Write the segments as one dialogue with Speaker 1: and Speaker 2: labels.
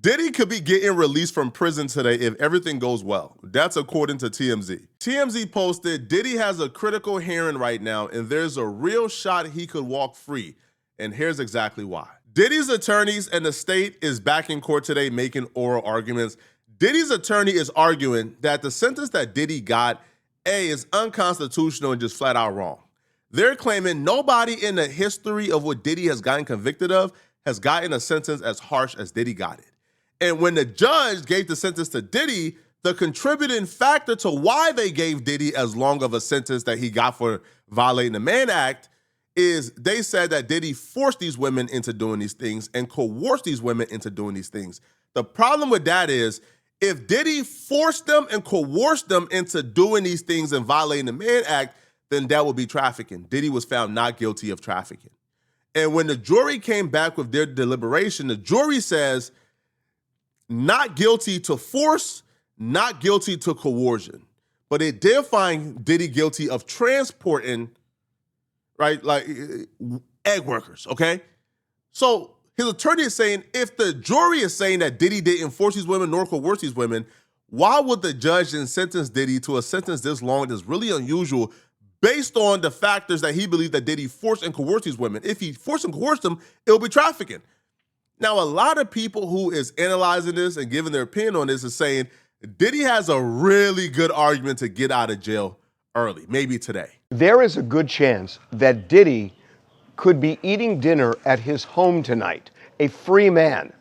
Speaker 1: Diddy could be getting released from prison today if everything goes well. That's according to TMZ. TMZ posted, Diddy has a critical hearing right now, and there's a real shot he could walk free. And here's exactly why. Diddy's attorneys and the state is back in court today making oral arguments. Diddy's attorney is arguing that the sentence that Diddy got, A, is unconstitutional and just flat out wrong. They're claiming nobody in the history of what Diddy has gotten convicted of has gotten a sentence as harsh as Diddy got it. And when the judge gave the sentence to Diddy, the contributing factor to why they gave Diddy as long of a sentence that he got for violating the Mann Act is they said that Diddy forced these women into doing these things and coerced these women into doing these things. The problem with that is if Diddy forced them and coerced them into doing these things and violating the Mann Act, then that would be trafficking. Diddy was found not guilty of trafficking. And when the jury came back with their deliberation, the jury says not guilty to force, not guilty to coercion. But it did find Diddy guilty of transporting, right, like egg workers, okay? So his attorney is saying if the jury is saying that Diddy didn't force these women nor coerce these women, why would the judge then sentence Diddy to a sentence this long that's really unusual based on the factors that he believed that Diddy forced and coerced these women? If he forced and coerced them, it'll be trafficking. Now, a lot of people who is analyzing this and giving their opinion on this is saying Diddy has a really good argument to get out of jail early, maybe today.
Speaker 2: There is a good chance that Diddy could be eating dinner at his home tonight, a free man.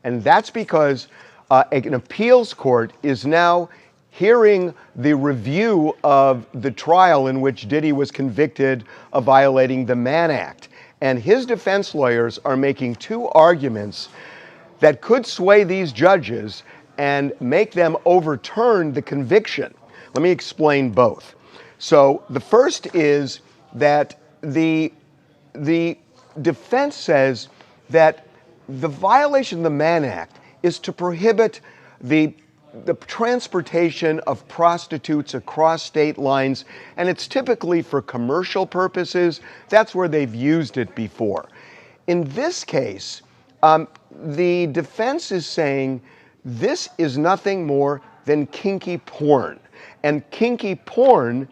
Speaker 2: And that's because an appeals court is now hearing the review of the trial in which Diddy was convicted of violating the Mann Act. And his defense lawyers are making two arguments that could sway these judges and make them overturn the conviction. Let me explain both. So the first is that the defense says that the violation of the Mann Act is to prohibit the transportation of prostitutes across state lines, and it's typically for commercial purposes. That's where they've used it before. In this case, the defense is saying this is nothing more than kinky porn, and kinky porn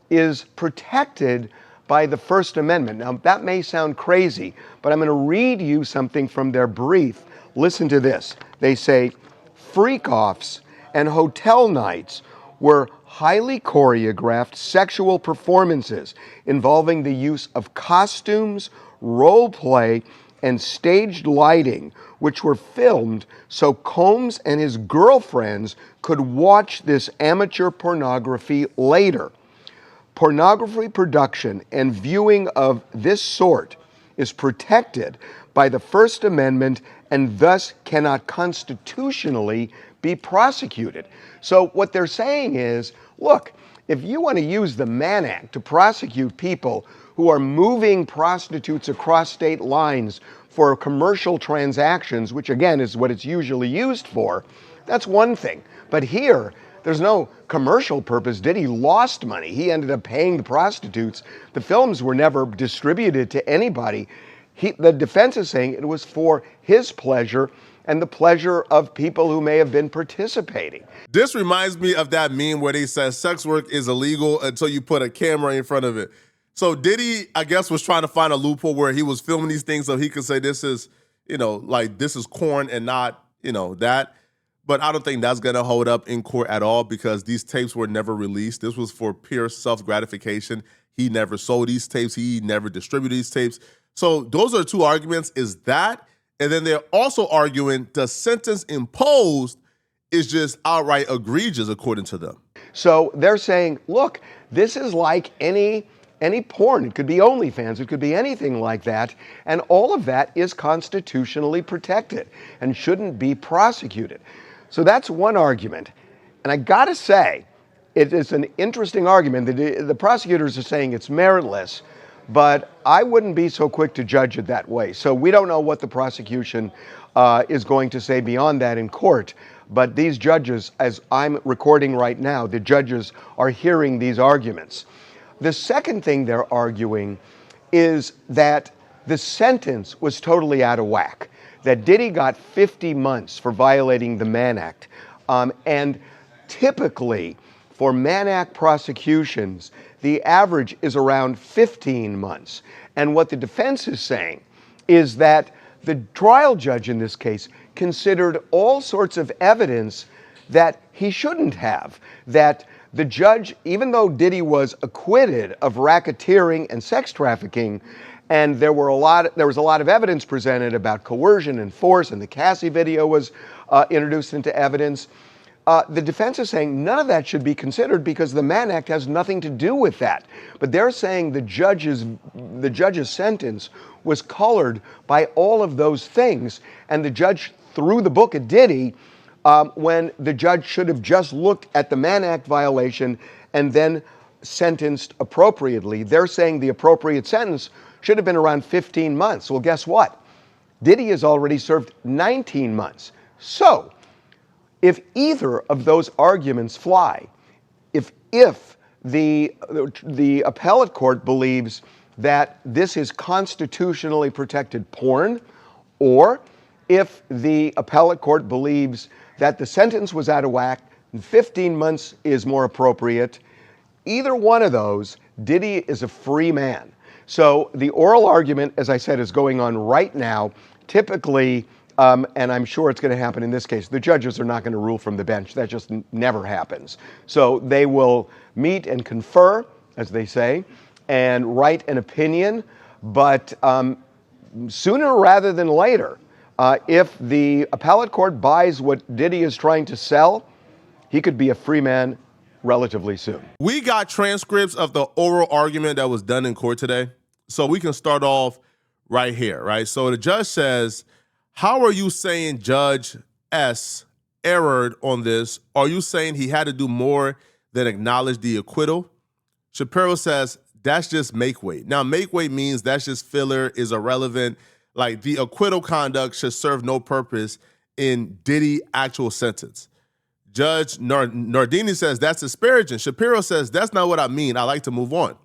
Speaker 2: is protected by the First Amendment. Now, that may sound crazy, but I'm going to read you something from their brief. Listen to this. They say, freak-offs and hotel nights were highly choreographed sexual performances involving the use of costumes, role play, and staged lighting, which were filmed so Combs and his girlfriends could watch this amateur pornography later. Pornography production and viewing of this sort is protected by the First Amendment and thus cannot constitutionally be prosecuted. So what they're saying is, look, if you want to use the Mann Act to prosecute people who are moving prostitutes across state lines for commercial transactions, which again is what it's usually used for, that's one thing. But here, there's no commercial purpose. Diddy lost money. He ended up paying the prostitutes. The films were never distributed to anybody. The defense is saying it was for his pleasure and the pleasure of people who may have been participating.
Speaker 1: This reminds me of that meme where they said sex work is illegal until you put a camera in front of it. So Diddy, I guess, was trying to find a loophole where he was filming these things so he could say this is, like this is corn and not, that. But I don't think that's going to hold up in court at all because these tapes were never released. This was for pure self-gratification. He never sold these tapes. He never distributed these tapes. So those are two arguments, is that, and then they're also arguing the sentence imposed is just outright egregious according to them.
Speaker 2: So they're saying, look, this is like any porn. It could be OnlyFans. It could be anything like that. And all of that is constitutionally protected and shouldn't be prosecuted. So that's one argument. And I got to say, it is an interesting argument. The prosecutors are saying it's meritless, but I wouldn't be so quick to judge it that way. So we don't know what the prosecution is going to say beyond that in court. But these judges, as I'm recording right now, the judges are hearing these arguments. The second thing they're arguing is that the sentence was totally out of whack. that Diddy got 50 months for violating the Mann Act. And typically, for Mann Act prosecutions, the average is around 15 months. And what the defense is saying is that the trial judge in this case considered all sorts of evidence that he shouldn't have. That the judge, even though Diddy was acquitted of racketeering and sex trafficking, and there was a lot of evidence presented about coercion and force, and the Cassie video was introduced into evidence. The defense is saying none of that should be considered because the Mann Act has nothing to do with that. But they're saying the judge's sentence was colored by all of those things, and the judge threw the book at Diddy when the judge should have just looked at the Mann Act violation and then sentenced appropriately. They're saying the appropriate sentence should have been around 15 months. Well, guess what? Diddy has already served 19 months. So, if either of those arguments fly, if the appellate court believes that this is constitutionally protected porn, or if the appellate court believes that the sentence was out of whack and 15 months is more appropriate, either one of those, Diddy is a free man. So the oral argument, as I said, is going on right now. Typically, and I'm sure it's going to happen in this case, the judges are not going to rule from the bench. That just never happens. So they will meet and confer, as they say, and write an opinion. But sooner rather than later, if the appellate court buys what Diddy is trying to sell, he could be a free man relatively soon.
Speaker 1: We got transcripts of the oral argument that was done in court today. So we can start off right here, right? So the judge says, how are you saying Judge S erred on this? Are you saying he had to do more than acknowledge the acquittal? Shapiro says, that's just make weight. Now, make weight means that's just filler, is irrelevant. Like, the acquittal conduct should serve no purpose in Diddy's actual sentence. Judge Nardini says that's disparaging. Shapiro says that's not what I mean. I like to move on.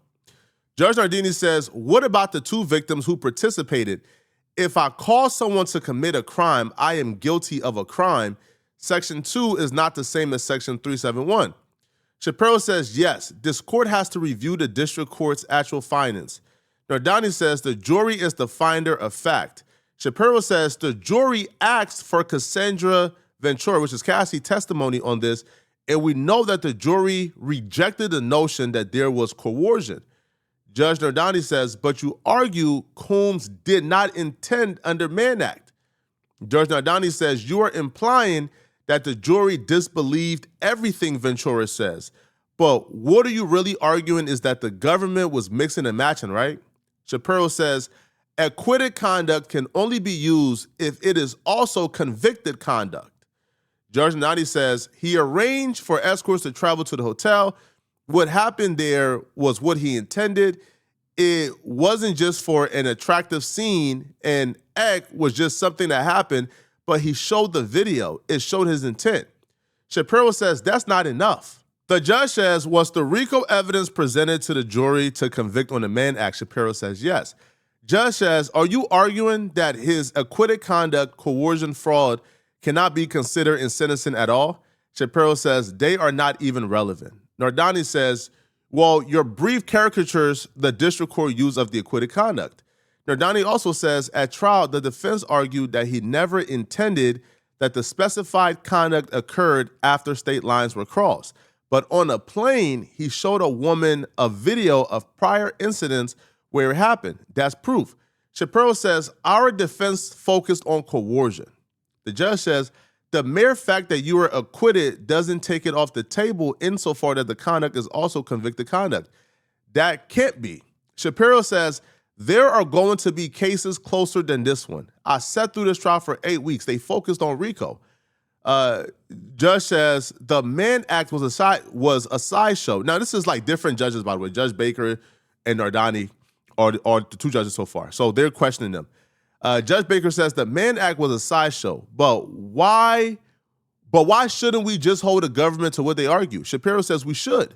Speaker 1: Judge Nardini says, what about the two victims who participated? If I cause someone to commit a crime, I am guilty of a crime. Section 2 is not the same as Section 371. Shapiro says, yes, this court has to review the district court's actual findings. Nardini says the jury is the finder of fact. Shapiro says the jury asked for Cassandra Ventura, which is Cassie's testimony on this, and we know that the jury rejected the notion that there was coercion. Judge Nardini says, but you argue Combs did not intend under Mann Act. Judge Nardini says, you are implying that the jury disbelieved everything Ventura says. But what are you really arguing is that the government was mixing and matching, right? Shapiro says, acquitted conduct can only be used if it is also convicted conduct. Judge Nardini says, he arranged for escorts to travel to the hotel. What happened there was what he intended. It wasn't just for an attractive scene, and act was just something that happened, but he showed the video. It showed his intent. Shapiro says that's not enough. The judge says, was the RICO evidence presented to the jury to convict on the Mann Act? Shapiro says yes. Judge says, are you arguing that his acquitted conduct, coercion, fraud cannot be considered in sentencing at all? Shapiro says they are not even relevant. Nardini says, well, your brief caricatures the district court use of the acquitted conduct. Nardini also says at trial, the defense argued that he never intended that the specified conduct occurred after state lines were crossed. But on a plane, he showed a woman a video of prior incidents where it happened. That's proof. Shapiro says our defense focused on coercion. The judge says the mere fact that you were acquitted doesn't take it off the table insofar that the conduct is also convicted conduct. That can't be. Shapiro says there are going to be cases closer than this one. I sat through this trial for 8 weeks. They focused on RICO. Judge says the Mann Act was a sideshow. Now, this is like different judges, by the way. Judge Baker and Nardini are the two judges so far. So they're questioning them. Judge Baker says the Mann Act was a sideshow, but why shouldn't we just hold the government to what they argue? Shapiro says we should,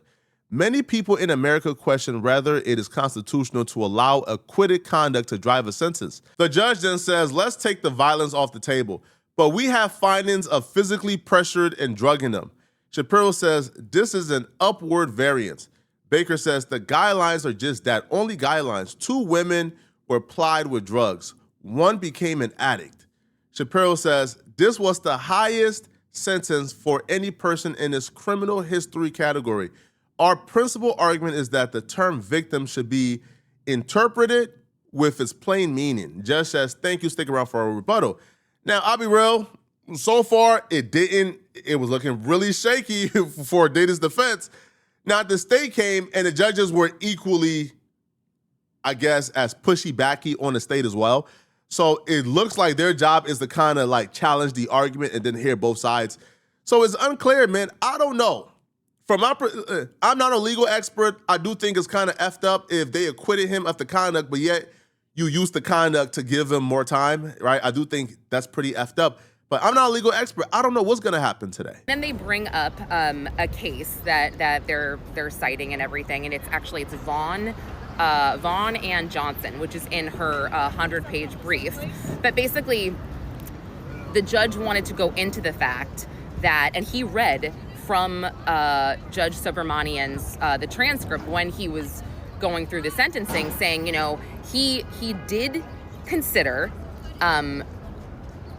Speaker 1: Many people in America question whether it is constitutional to allow acquitted conduct to drive a sentence. The judge then says, let's take the violence off the table, but we have findings of physically pressured and drugging them. Shapiro says, this is an upward variance. Baker says, the guidelines are just that, only guidelines. 2 women were plied with drugs. 1 became an addict. Shapiro says, this was the highest sentence for any person in this criminal history category. Our principal argument is that the term victim should be interpreted with its plain meaning. Judge says, thank you, stick around for a rebuttal. Now, I'll be real, so far, it was looking really shaky for Diddy's defense. Now, the state came and the judges were equally, I guess, as pushy-backy on the state as well. So it looks like their job is to kind of like challenge the argument and then hear both sides. So it's unclear, man. I don't know. I'm not a legal expert. I do think it's kind of effed up if they acquitted him of the conduct, but yet you use the conduct to give him more time, right? I do think that's pretty effed up. But I'm not a legal expert. I don't know what's going to happen today.
Speaker 3: Then they bring up a case that they're citing and everything, and it's Vaughn and Johnson, which is in her 100-page brief. But basically, the judge wanted to go into the fact that, and he read from Judge Subramanian's the transcript when he was going through the sentencing, saying, you know, he did consider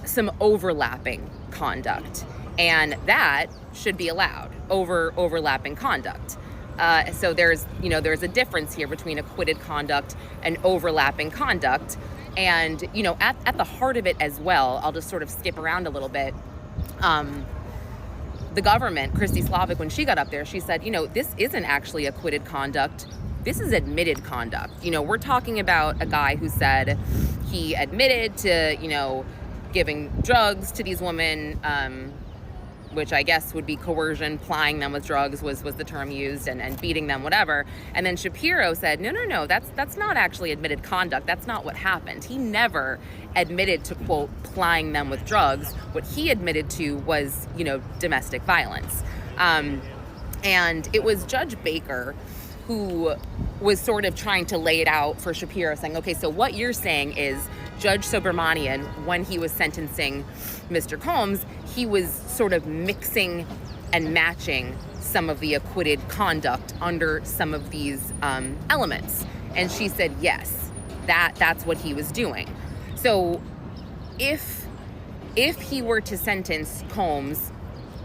Speaker 3: some overlapping conduct, and that should be allowed overlapping conduct. So there's a difference here between acquitted conduct and overlapping conduct. And, you know, at the heart of it as well, I'll just sort of skip around a little bit. The government, Christy Slavic, when she got up there, she said, you know, this isn't actually acquitted conduct. This is admitted conduct. You know, we're talking about a guy who said he admitted to, you know, giving drugs to these women, which I guess would be coercion, plying them with drugs was the term used, and beating them, whatever. And then Shapiro said, no, that's not actually admitted conduct. That's not what happened. He never admitted to, quote, plying them with drugs. What he admitted to was, you know, domestic violence. And it was Judge Baker who was sort of trying to lay it out for Shapiro, saying, okay, so what you're saying is Judge Subramanian, when he was sentencing Mr. Combs, he was sort of mixing and matching some of the acquitted conduct under some of these elements. And she said, yes, that's what he was doing. So if he were to sentence Combs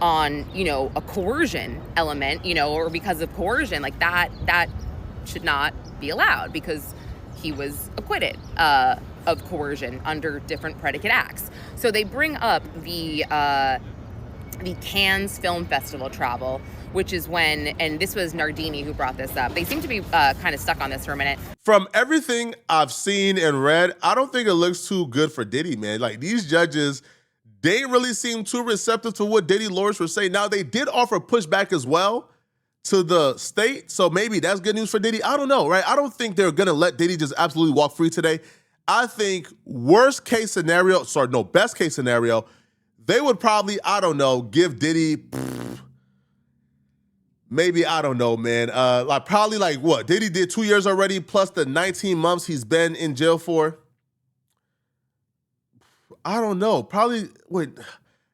Speaker 3: on, you know, a coercion element, you know, or because of coercion, like that should not be allowed because he was acquitted of coercion under different predicate acts. So they bring up the Cannes Film Festival travel, which is when, and this was Nardini who brought this up. They seem to be kind of stuck on this for a minute.
Speaker 1: From everything I've seen and read, I don't think it looks too good for Diddy, man. Like, these judges, they really seem too receptive to what Diddy lawyers were saying. Now, they did offer pushback as well to the state, so maybe that's good news for Diddy. I don't know, right? I don't think they're going to let Diddy just absolutely walk free today. I think best case scenario, they would probably, I don't know, give Diddy, maybe, I don't know, man. Probably what? Diddy did 2 years already, plus the 19 months he's been in jail for. I don't know. Probably,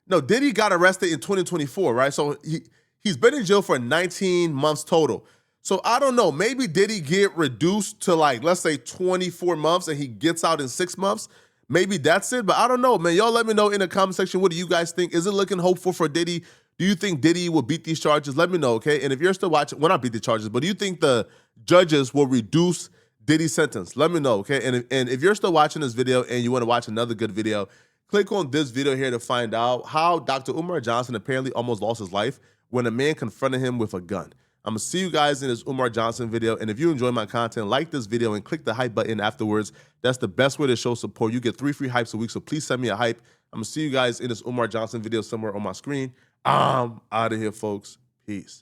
Speaker 1: Diddy got arrested in 2024, right? So he's been in jail for 19 months total. So I don't know, maybe Diddy get reduced to let's say 24 months and he gets out in 6 months. Maybe that's it, but I don't know, man. Y'all let me know in the comment section, what do you guys think? Is it looking hopeful for Diddy? Do you think Diddy will beat these charges? Let me know, okay? And if you're still watching, well, not beat the charges, but do you think the judges will reduce Diddy's sentence? Let me know, okay? And if you're still watching this video and you want to watch another good video, click on this video here to find out how Dr. Umar Johnson apparently almost lost his life when a man confronted him with a gun. I'm going to see you guys in this Umar Johnson video. And if you enjoy my content, like this video and click the hype button afterwards. That's the best way to show support. You get 3 free hypes a week, so please send me a hype. I'm going to see you guys in this Umar Johnson video somewhere on my screen. I'm out of here, folks. Peace.